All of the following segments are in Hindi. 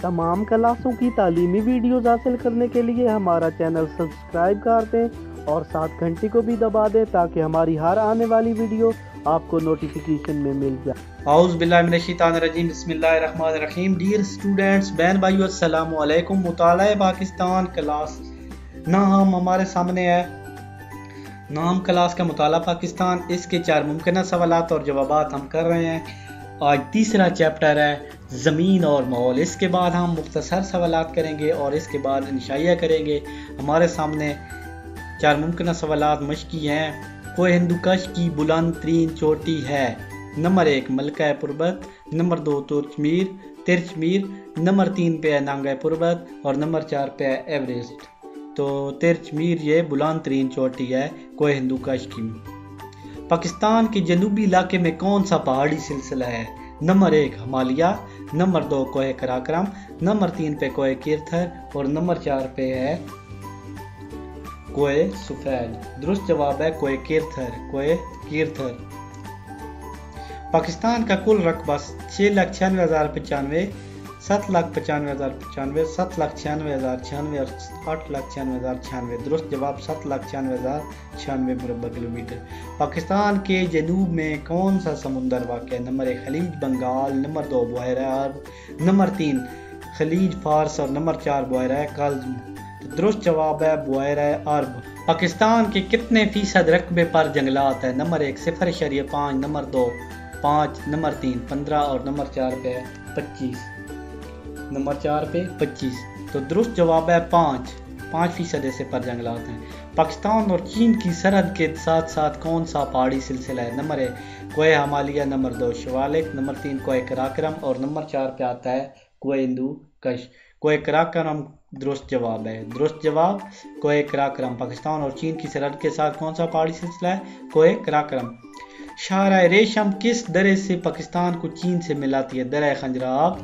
तमाम क्लासों की तालीमी वीडियोज़ हासिल करने के लिए हमारा चैनल सब्सक्राइब कर दें और साथ घंटी को भी दबा दें ताकि हमारी हर आने वाली वीडियो आपको नोटिफिकेशन में मिल जाए। आऊज़ बिल्लाहि मिनश शैतानिर रजीम, बिस्मिल्लाहिर रहमानिर रहीम। डियर स्टूडेंट्स, बहन भाइयों, अस्सलामु अलैकुम। मुताला पाकिस्तान क्लास नाम हमारे सामने है। नाम क्लास का मुताला पाकिस्तान, इसके 4 मुमकिन सवालात और जवाबात हम कर रहे हैं। आज तीसरा चैप्टर है ज़मीन और माहौल। इसके बाद हम मुख्तसर सवालात करेंगे और इसके बाद इंशाइया करेंगे। हमारे सामने 4 मुमकिन सवालात मशकी हैं। कोई हिंदुकश की बुलंद तरीन चोटी है? नंबर 1 मलका पर्वत, नंबर 2 तिरचमीर, नंबर 3 पे है नांगा पर्वत और नंबर 4 पे है एवरेस्ट। तो तिरचमीर ये बुलंद तरीन चोटी है कोई हिंदुकश की। पाकिस्तान के जनूबी इलाके में कौन सा पहाड़ी सिलसिला है? नंबर 1 हिमालय, नंबर 2 कोह कराक्रम, नंबर 3 पे कोह कीर्थर और नंबर 4 पे है कोह सुफैल। दुरुस्त जवाब है कोह कीर्थर। पाकिस्तान का कुल रकबा 6,96,095, 7,95,095, 7,96,096 और 8,96,096। दुरुस्त जवाब 7,96,096 मुरब्बा किलोमीटर। पाकिस्तान के जनूब में कौन सा समुंदर वाक़ है? नंबर 1 खलीज बंगाल, नंबर 2 बहरा अरब, नंबर 3 खलीज फारस और नंबर 4 बहरा कल्ज़म। तो दुरुस्त जवाब है बहरा अरब। पाकिस्तान के कितने फीसद रकबे पर जंगलात है? नंबर 1 0.5, नंबर 2 5, नंबर 3 15 और नंबर 4 पे 25। नंबर 4 पे 25। तो दुरुस्त जवाब है 5% ऐसे पर जंगलात हैं। पाकिस्तान और चीन की सरहद के साथ साथ कौन सा पहाड़ी सिलसिला है? नंबर 1 कोह हिमालय, नंबर 2 शिवालिक, नंबर 3 कोह कराक्रम और नंबर 4 पे आता है कोह हिंदुकश। कोह कराक्रम दुरुस्त जवाब है। दुरुस्त जवाब कोह कराक्रम। पाकिस्तान और चीन की सरहद के साथ कौन सा पहाड़ी सिलसिला है? कोह कराक्रम। शाहरा रेशम किस दरे से पाकिस्तान को चीन से मिलाती है? दरे खंजराब,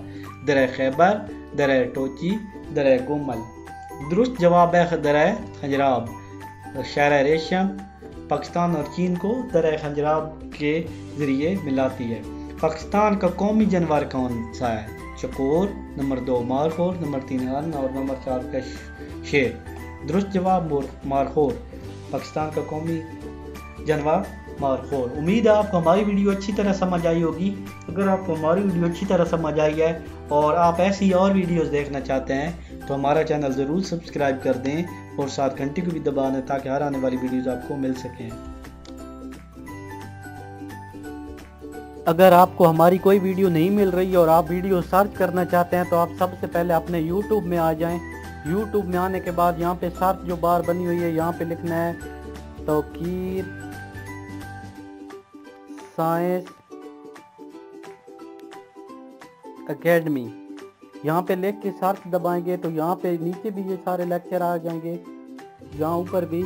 दरे खैबर, दरे टोची, दरे गुमल। दुरुस्त जवाब है दरे खंजराब। शाहरा रेशम पाकिस्तान और चीन को दरे खंजराब के जरिए मिलाती है। पाकिस्तान का कौमी जानवर कौन सा है? चकोर, नंबर 2 मारखोर, नंबर 3 हरन और नंबर 4 का शेर। दुरुस्त जवाब मारखोर। पाकिस्तान का कौमी जानवर मारखोर। उम्मीद है आपको हमारी वीडियो अच्छी तरह समझ आई होगी। अगर आपको हमारी वीडियो अच्छी तरह समझ आई है और आप ऐसी और वीडियोस देखना चाहते हैं तो हमारा चैनल ज़रूर सब्सक्राइब कर दें और साथ घंटी को भी दबा दें ताकि हर आने वाली वीडियोस आपको मिल सकें। अगर आपको हमारी कोई वीडियो नहीं मिल रही है और आप वीडियो सर्च करना चाहते हैं तो आप सबसे पहले अपने YouTube में आ जाएं। YouTube में आने के बाद यहाँ पे सर्च जो बार बनी हुई है यहाँ पे लिखना है तौकीर साइंस एकेडमी। यहाँ पे लिख के सर्च दबाएंगे तो यहाँ पे नीचे भी ये सारे लेक्चर आ जाएंगे। यहाँ ऊपर भी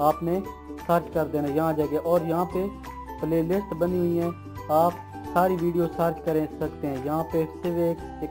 आपने सर्च कर देना, यहाँ जाके और यहाँ पे प्लेलिस्ट बनी हुई है, आप सारी वीडियो सर्च कर सकते हैं। यहाँ पे सिर्फ एक